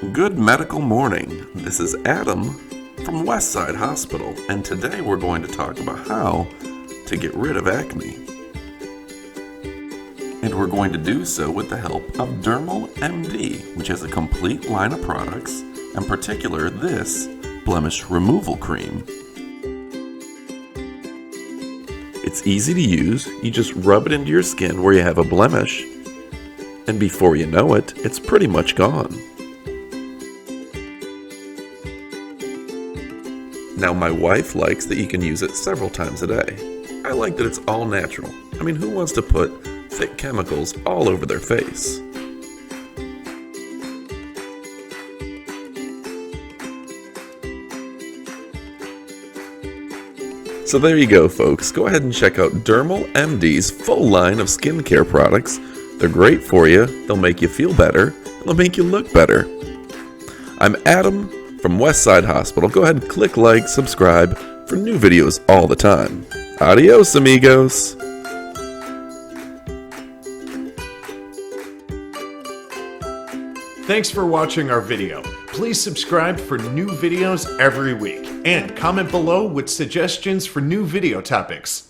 Good medical morning. This is Adam from Westside Hospital, and today we're going to talk about how to get rid of acne. And we're going to do so with the help of Dermal MD, which has a complete line of products, in particular this blemish removal cream. It's easy to use. You just rub it into your skin where you have a blemish, and before you know it, it's pretty much gone. Now, my wife likes that you can use it several times a day. I like that it's all natural. I mean, who wants to put thick chemicals all over their face? So there you go, folks. Go ahead and check out Dermal MD's full line of skincare products. They're great for you. They'll make you feel better. And they'll make you look better. I'm Adam from Westside Hospital. Go ahead and click like, subscribe for new videos all the time. Adios, amigos. Thanks for watching our video. Please subscribe for new videos every week and comment below with suggestions for new video topics.